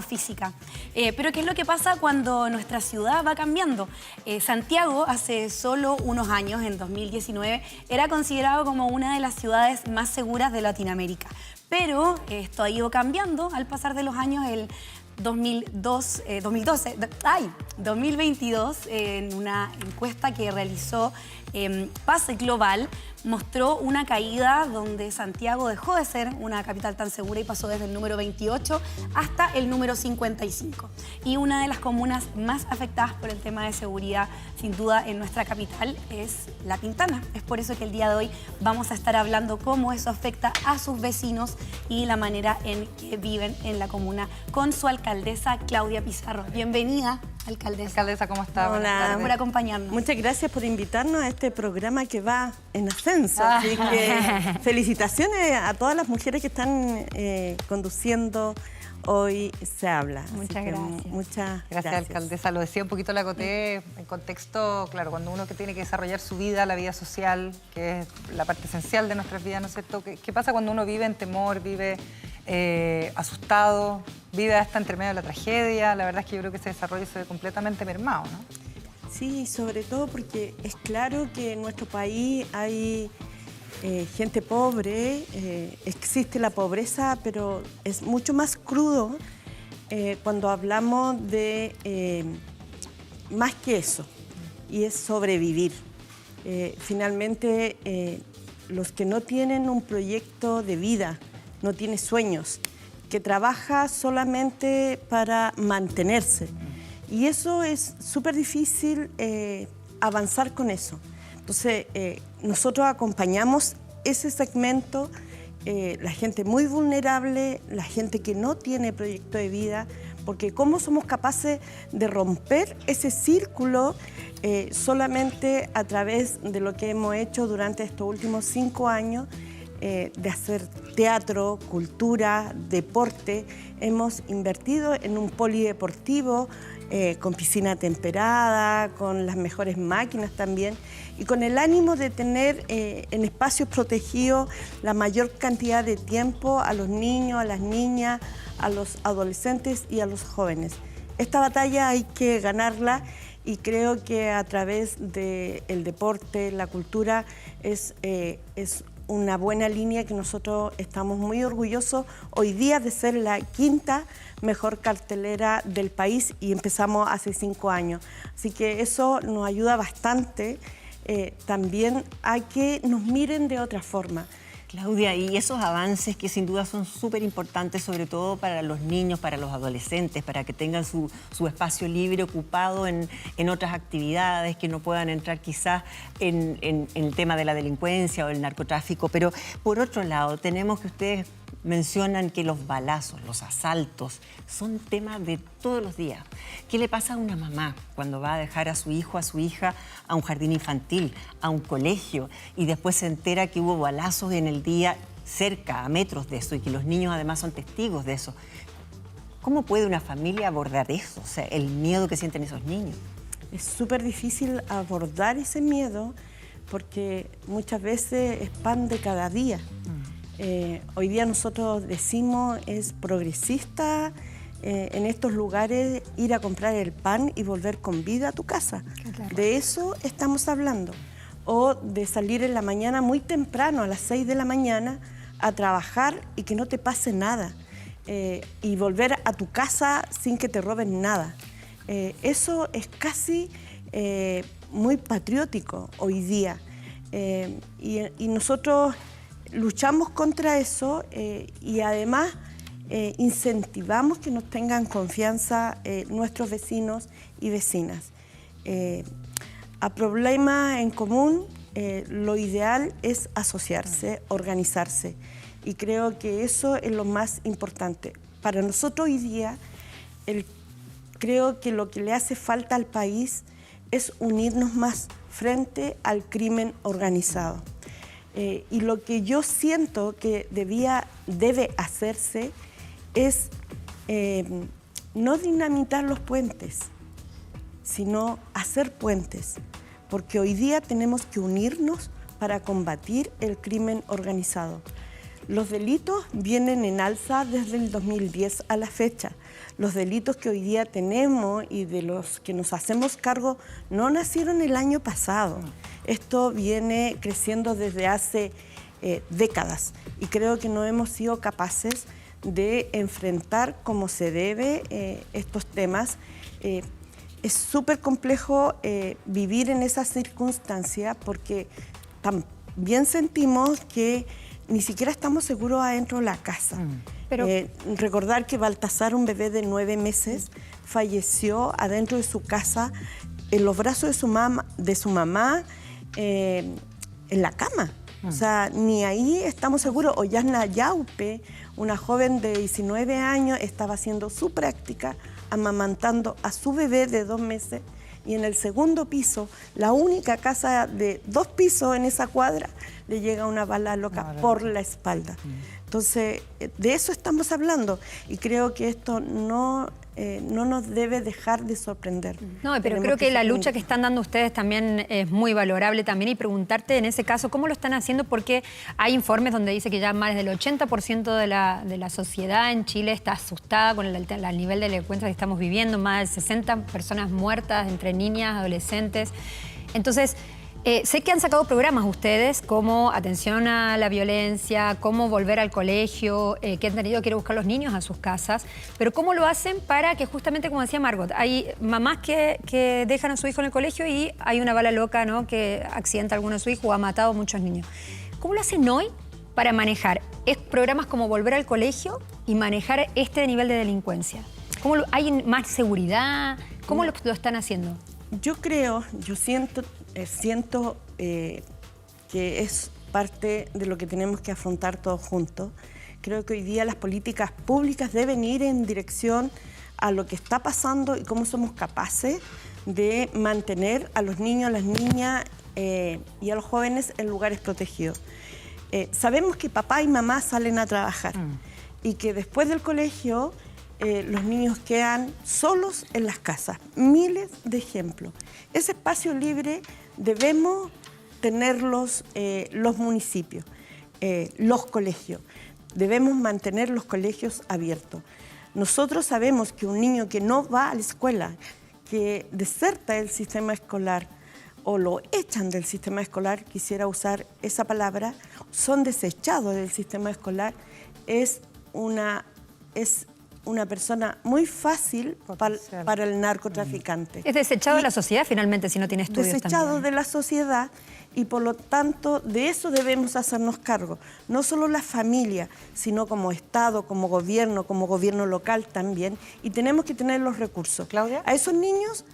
física. Pero ¿qué es lo que pasa cuando nuestra ciudad va cambiando? Santiago hace solo unos años, en 2019, era considerado como una de las ciudades más seguras de Latinoamérica. Pero esto ha ido cambiando al pasar de los años. El 2022, en una encuesta que realizó Pase Global, mostró una caída donde Santiago dejó de ser una capital tan segura y pasó desde el número 28 hasta el número 55. Y una de las comunas más afectadas por el tema de seguridad, sin duda, en nuestra capital es La Pintana. Es por eso que el día de hoy vamos a estar hablando cómo eso afecta a sus vecinos y la manera en que viven en la comuna con su alcaldesa, Claudia Pizarro. Bienvenida, alcaldesa. Alcaldesa, ¿cómo está? Hola, por acompañarnos. Muchas gracias por invitarnos a este programa que va en ascenso. Así que felicitaciones a todas las mujeres que están conduciendo Hoy Se Habla. Muchas gracias. Muchas gracias, alcaldesa. Lo decía un poquito, la acoté en contexto, claro, cuando uno que tiene que desarrollar su vida, la vida social, que es la parte esencial de nuestras vidas, ¿no es cierto? ¿Qué pasa cuando uno vive en temor, vive asustado, vive hasta entre medio de la tragedia? La verdad es que yo creo que ese desarrollo se ve completamente mermado, ¿no? Sí, sobre todo porque es claro que en nuestro país hay gente pobre, existe la pobreza, pero es mucho más crudo cuando hablamos de más que eso, y es sobrevivir. Finalmente, los que no tienen un proyecto de vida, no tienen sueños, que trabaja solamente para mantenerse. Y eso es súper difícil avanzar con eso. Entonces, nosotros acompañamos ese segmento, la gente muy vulnerable, la gente que no tiene proyecto de vida, porque ¿cómo somos capaces de romper ese círculo solamente a través de lo que hemos hecho durante estos últimos 5 años? De hacer teatro, cultura, deporte. Hemos invertido en un polideportivo con piscina temperada, con las mejores máquinas también, y con el ánimo de tener en espacios protegidos la mayor cantidad de tiempo a los niños, a las niñas, a los adolescentes y a los jóvenes. Esta batalla hay que ganarla, y creo que a través del deporte, la cultura, es una buena línea que nosotros estamos muy orgullosos hoy día de ser la 5ª mejor cartelera del país, y empezamos hace 5 años. Así que eso nos ayuda bastante también a que nos miren de otra forma. Claudia, y esos avances que sin duda son súper importantes, sobre todo para los niños, para los adolescentes, para que tengan su espacio libre ocupado en otras actividades, que no puedan entrar quizás en el tema de la delincuencia o el narcotráfico. Pero por otro lado, tenemos que ustedes mencionan que los balazos, los asaltos, son temas de todos los días. ¿Qué le pasa a una mamá cuando va a dejar a su hijo, a su hija, a un jardín infantil, a un colegio, y después se entera que hubo balazos en el día cerca, a metros de eso, y que los niños además son testigos de eso? ¿Cómo puede una familia abordar eso? O sea, el miedo que sienten esos niños. Es súper difícil abordar ese miedo porque muchas veces es pan de cada día. Hoy día nosotros decimos es progresista en estos lugares ir a comprar el pan y volver con vida a tu casa. Claro. De eso estamos hablando. O de salir en la mañana muy temprano, a las 6 de la mañana, a trabajar y que no te pase nada. Y volver a tu casa sin que te roben nada. Eso es casi muy patriótico hoy día. Y nosotros luchamos contra eso y además incentivamos que nos tengan confianza nuestros vecinos y vecinas. A problemas en común, lo ideal es asociarse, organizarse, y creo que eso es lo más importante. Para nosotros hoy día, creo que lo que le hace falta al país es unirnos más frente al crimen organizado. Y lo que yo siento que debe hacerse es no dinamitar los puentes, sino hacer puentes, porque hoy día tenemos que unirnos para combatir el crimen organizado. Los delitos vienen en alza desde el 2010 a la fecha. Los delitos que hoy día tenemos y de los que nos hacemos cargo no nacieron el año pasado. Esto viene creciendo desde hace décadas y creo que no hemos sido capaces de enfrentar como se debe estos temas. Es súper complejo vivir en esa circunstancia porque también sentimos que ni siquiera estamos seguros adentro de la casa. Pero... recordar que Baltasar, un bebé de 9 meses, falleció adentro de su casa, en los brazos de su mamá, en la cama. O sea, ni ahí estamos seguros. O Yasna Yaupe, una joven de 19 años, estaba haciendo su práctica, amamantando a su bebé de 2 meses, y en el segundo piso, la única casa de 2 pisos en esa cuadra, le llega una bala loca por la espalda. Entonces, de eso estamos hablando y creo que esto no nos debe dejar de sorprender. No, pero creo que la lucha que están dando ustedes también es muy valorable también, y preguntarte en ese caso cómo lo están haciendo, porque hay informes donde dice que ya más del 80% de la sociedad en Chile está asustada con el nivel de delincuencia que estamos viviendo, más de 60 personas muertas entre niñas, adolescentes. Entonces, sé que han sacado programas ustedes como atención a la violencia, cómo volver al colegio, que han tenido que ir a buscar a los niños a sus casas, pero ¿cómo lo hacen para que justamente, como decía Margot, hay mamás que dejan a su hijo en el colegio y hay una bala loca, ¿no?, que accidenta a alguno de su hijo o ha matado a muchos niños? ¿Cómo lo hacen hoy para manejar programas como volver al colegio y manejar este nivel de delincuencia? ¿Hay más seguridad? ¿Cómo lo están haciendo? Yo siento que es parte de lo que tenemos que afrontar todos juntos. Creo que hoy día las políticas públicas deben ir en dirección a lo que está pasando y cómo somos capaces de mantener a los niños, a las niñas y a los jóvenes en lugares protegidos. Sabemos que papá y mamá salen a trabajar y que después del colegio los niños quedan solos en las casas. Miles de ejemplos. Ese espacio libre debemos tenerlos los municipios, los colegios. Debemos mantener los colegios abiertos. Nosotros sabemos que un niño que no va a la escuela, que deserta del sistema escolar o lo echan del sistema escolar, quisiera usar esa palabra, son desechados del sistema escolar, es una persona muy fácil para el narcotraficante. Es desechado de la sociedad finalmente si no tiene estudios. Desechado también de la sociedad y por lo tanto de eso debemos hacernos cargo. No solo la familia, sino como Estado, como gobierno local también. Y tenemos que tener los recursos. Claudia. A esos niños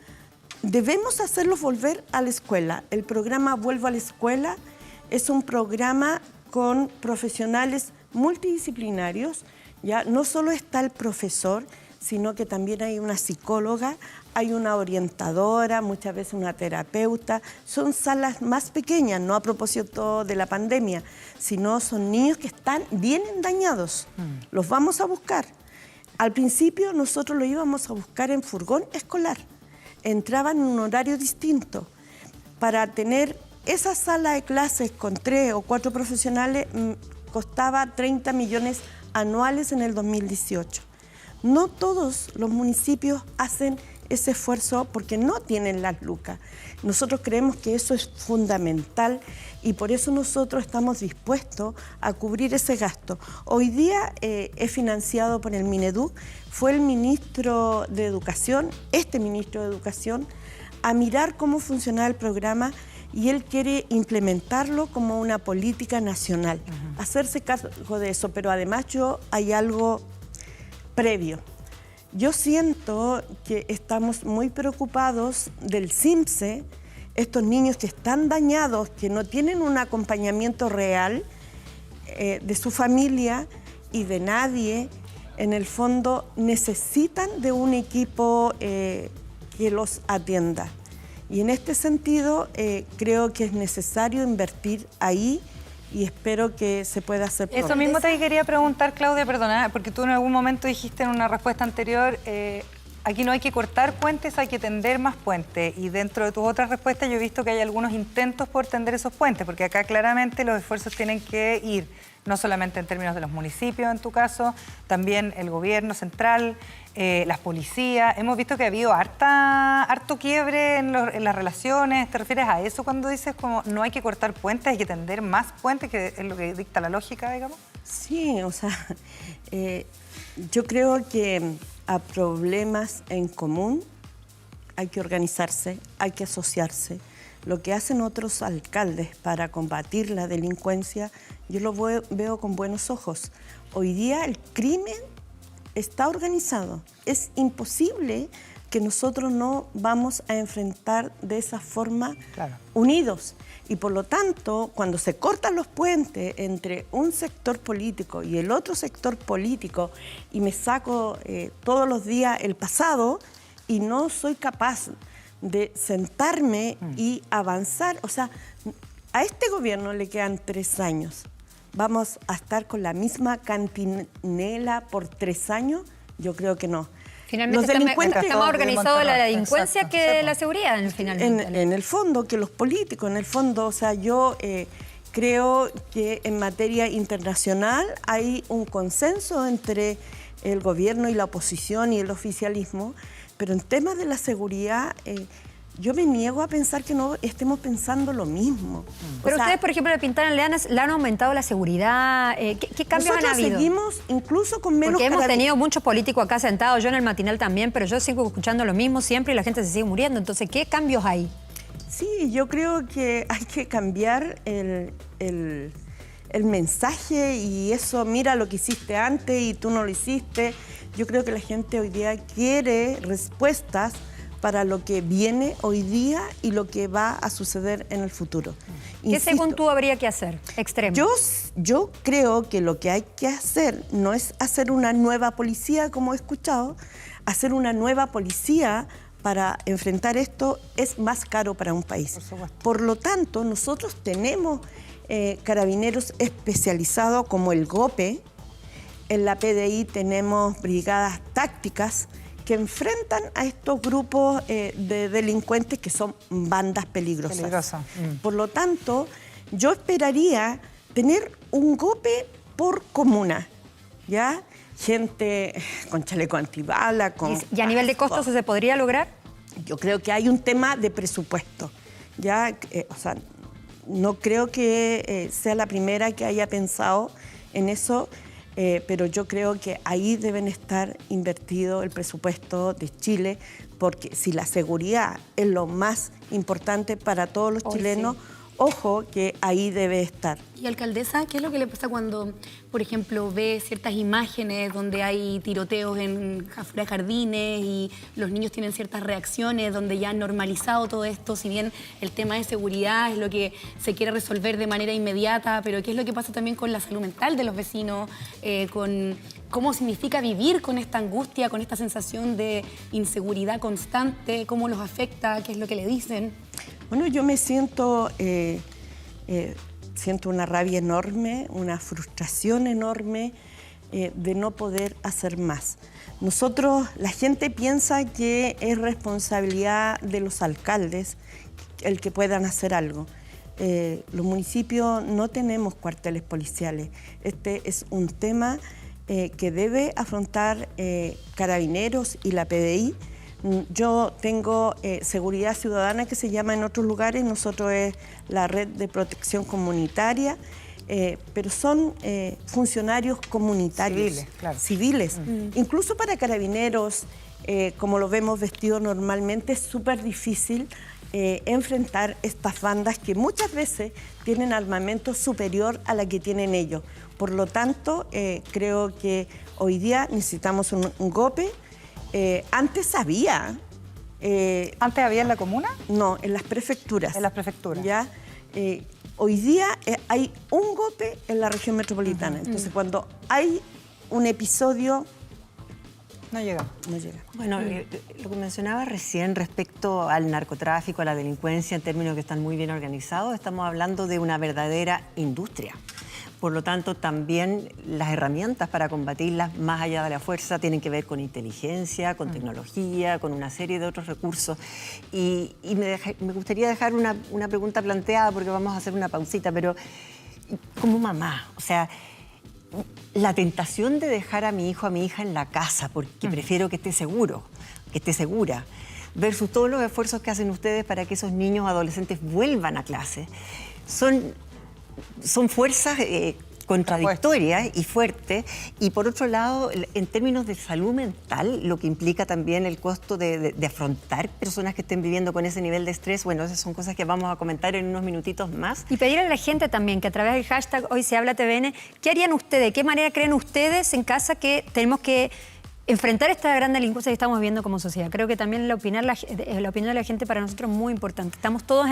debemos hacerlos volver a la escuela. El programa Vuelvo a la Escuela es un programa con profesionales multidisciplinarios. Ya no solo está el profesor, sino que también hay una psicóloga, hay una orientadora, muchas veces una terapeuta. Son salas más pequeñas, no a propósito de la pandemia, sino son niños que vienen dañados. Los vamos a buscar. Al principio nosotros lo íbamos a buscar en furgón escolar. Entraban en un horario distinto. Para tener esa sala de clases con 3 o 4 profesionales costaba 30 millones anuales en el 2018. No todos los municipios hacen ese esfuerzo porque no tienen las lucas. Nosotros creemos que eso es fundamental y por eso nosotros estamos dispuestos a cubrir ese gasto. Hoy día es financiado por el Mineduc, fue el ministro de Educación, este ministro de Educación, a mirar cómo funcionaba el programa y él quiere implementarlo como una política nacional, hacerse cargo de eso, pero además hay algo previo. Yo siento que estamos muy preocupados del CIMSE, estos niños que están dañados, que no tienen un acompañamiento real de su familia y de nadie, en el fondo necesitan de un equipo que los atienda. Y en este sentido creo que es necesario invertir ahí y espero que se pueda hacer pronto. Eso mismo te quería preguntar, Claudia, perdona, porque tú en algún momento dijiste en una respuesta anterior, aquí no hay que cortar puentes, hay que tender más puentes. Y dentro de tus otras respuestas yo he visto que hay algunos intentos por tender esos puentes, porque acá claramente los esfuerzos tienen que ir no solamente en términos de los municipios, en tu caso, también el gobierno central, las policías. Hemos visto que ha habido harto quiebre en las relaciones. ¿Te refieres a eso cuando dices como no hay que cortar puentes, hay que tender más puentes, que es lo que dicta la lógica, digamos? Sí, o sea, yo creo que a problemas en común hay que organizarse, hay que asociarse. Lo que hacen otros alcaldes para combatir la delincuencia, yo lo veo con buenos ojos. Hoy día el crimen está organizado. Es imposible que nosotros no vamos a enfrentar de esa forma unidos. Y por lo tanto, cuando se cortan los puentes entre un sector político y el otro sector político, y me saco todos los días el pasado y no soy capaz de sentarme y avanzar, o sea, a este gobierno le quedan 3 años. ¿Vamos a estar con la misma cantinela por 3 años? Yo creo que no. Finalmente está más organizado la delincuencia que la seguridad, finalmente. En el fondo, que los políticos, en el fondo, o sea, yo creo que en materia internacional hay un consenso entre el gobierno y la oposición y el oficialismo, pero en temas de la seguridad yo me niego a pensar que no estemos pensando lo mismo. Pero ustedes, por ejemplo, de Pintana le han aumentado la seguridad. ¿Qué cambios han habido? Seguimos incluso con menos... Porque hemos tenido muchos políticos acá sentados, yo en el matinal también, pero yo sigo escuchando lo mismo siempre y la gente se sigue muriendo. Entonces, ¿qué cambios hay? Sí, yo creo que hay que cambiar el mensaje y eso, mira lo que hiciste antes y tú no lo hiciste. Yo creo que la gente hoy día quiere respuestas para lo que viene hoy día y lo que va a suceder en el futuro. ¿Qué según tú habría que hacer? Extremo. Yo creo que lo que hay que hacer no es hacer una nueva policía, como he escuchado. Hacer una nueva policía para enfrentar esto es más caro para un país. Por lo tanto, nosotros tenemos carabineros especializados como el GOPE. En la PDI tenemos brigadas tácticas que enfrentan a estos grupos de delincuentes que son bandas peligrosas. Por lo tanto, yo esperaría tener un GOPE por comuna, ¿ya? Gente con chaleco antibala, con... ¿Y a nivel de costos se podría lograr? Yo creo que hay un tema de presupuesto, ¿ya? O sea, no creo que sea la primera que haya pensado en eso, pero yo creo que ahí deben estar invertido el presupuesto de Chile, porque si la seguridad es lo más importante para todos los chilenos, sí. Ojo que ahí debe estar. Y alcaldesa, ¿qué es lo que le pasa cuando, por ejemplo, ve ciertas imágenes donde hay tiroteos en afuera de jardines y los niños tienen ciertas reacciones, donde ya han normalizado todo esto, si bien el tema de seguridad es lo que se quiere resolver de manera inmediata, pero qué es lo que pasa también con la salud mental de los vecinos, con cómo significa vivir con esta angustia, con esta sensación de inseguridad constante, cómo los afecta, qué es lo que le dicen? Bueno, yo me siento una rabia enorme, una frustración enorme de no poder hacer más. Nosotros, la gente piensa que es responsabilidad de los alcaldes el que puedan hacer algo. Los municipios no tenemos cuarteles policiales. Este es un tema que debe afrontar Carabineros y la PDI. Yo tengo Seguridad Ciudadana, que se llama en otros lugares, nosotros es la Red de Protección Comunitaria, pero son funcionarios comunitarios, civiles. Incluso para Carabineros, como lo vemos vestidos normalmente, es súper difícil enfrentar estas bandas que muchas veces tienen armamento superior a la que tienen ellos. Por lo tanto, creo que hoy día necesitamos un GOPE. Antes había. ¿Antes había en la comuna? No, en las prefecturas. En las prefecturas. ¿Ya? Hoy día hay un GOPE en la región metropolitana. Entonces, cuando hay un episodio... No llega. No llega. Bueno, lo que mencionaba recién respecto al narcotráfico, a la delincuencia, en términos que están muy bien organizados, estamos hablando de una verdadera industria. Por lo tanto, también las herramientas para combatirlas, más allá de la fuerza, tienen que ver con inteligencia, con tecnología, con una serie de otros recursos. Y me gustaría dejar una pregunta planteada, porque vamos a hacer una pausita, pero como mamá, o sea, la tentación de dejar a mi hijo, a mi hija en la casa, porque prefiero que esté seguro, que esté segura, versus todos los esfuerzos que hacen ustedes para que esos niños o adolescentes vuelvan a clase, son fuerzas contradictorias y fuertes. Y por otro lado, en términos de salud mental, lo que implica también el costo de afrontar personas que estén viviendo con ese nivel de estrés, bueno, esas son cosas que vamos a comentar en unos minutitos más. Y pedirle a la gente también que a través del hashtag Hoy Se Habla TVN, ¿qué harían ustedes? ¿De qué manera creen ustedes en casa que tenemos que enfrentar esta gran delincuencia que estamos viviendo como sociedad? Creo que también la opinión de la gente para nosotros es muy importante. Estamos todos